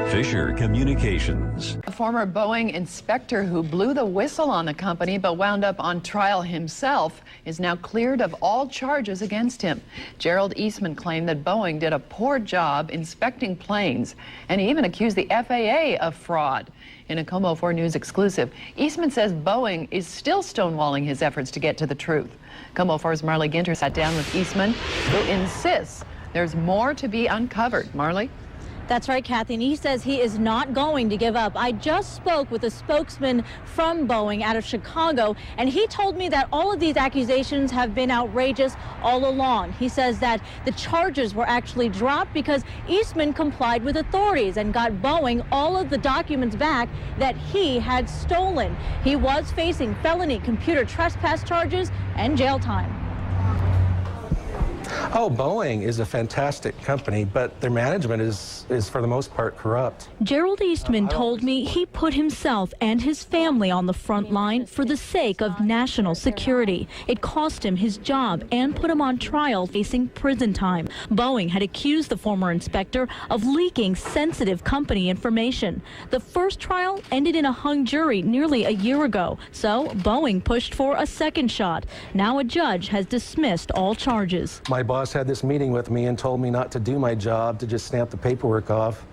Fisher Communications. A former Boeing inspector who blew the whistle on the company but wound up on trial himself is now cleared of all charges against him. Gerald Eastman claimed that Boeing did a poor job inspecting planes, and he even accused the FAA of fraud. In a KOMO 4 News exclusive, Eastman says Boeing is still stonewalling his efforts to get to the truth. KOMO 4's Marley Ginter sat down with Eastman, who insists there's more to be uncovered. Marley? That's right, Kathy, and he says he is not going to give up. I just spoke with a spokesman from Boeing out of Chicago, and he told me that all of these accusations have been outrageous all along. He says that the charges were actually dropped because Eastman complied with authorities and got Boeing all of the documents back that he had stolen. He was facing felony computer trespass charges and jail time. Oh, Boeing is a fantastic company, but their management is for the most part corrupt. Gerald Eastman told me he put himself and his family on the front line for the sake of national security. It cost him his job and put him on trial facing prison time. Boeing had accused the former inspector of leaking sensitive company information. The first trial ended in a hung jury nearly a year ago, so Boeing pushed for a second shot. Now a judge has dismissed all charges. My boss had this meeting with me and told me not to do my job, to just stamp the paperwork off.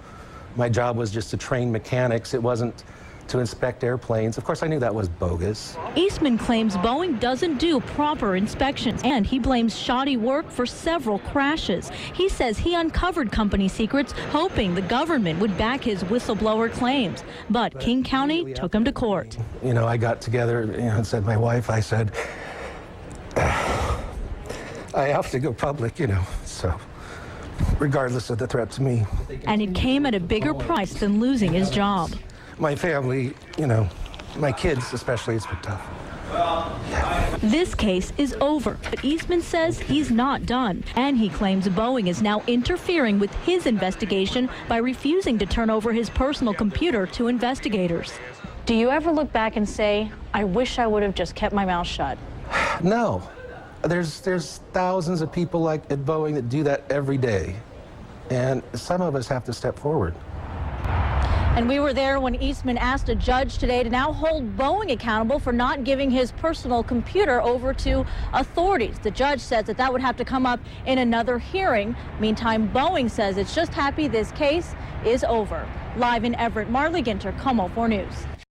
My job was just to train mechanics. It wasn't to inspect airplanes. Of course, I knew that was bogus. Eastman claims Boeing doesn't do proper inspections, and he blames shoddy work for several crashes. He says he uncovered company secrets, hoping the government would back his whistleblower claims. But King County took him to court. You know, I got together and said, my wife, I said, I have to go public, so regardless of the threat to me. And it came at a bigger price than losing his job. My family, my kids especially, it's been tough. This case is over, but Eastman says he's not done. And he claims Boeing is now interfering with his investigation by refusing to turn over his personal computer to investigators. Do you ever look back and say, I wish I would have just kept my mouth shut? No. There's thousands of people like at Boeing that do that every day, and some of us have to step forward. And we were there when Eastman asked a judge today to now hold Boeing accountable for not giving his personal computer over to authorities. The judge says that would have to come up in another hearing. Meantime, Boeing says it's just happy this case is over. Live in Everett, Marley Ginter, KOMO 4 News.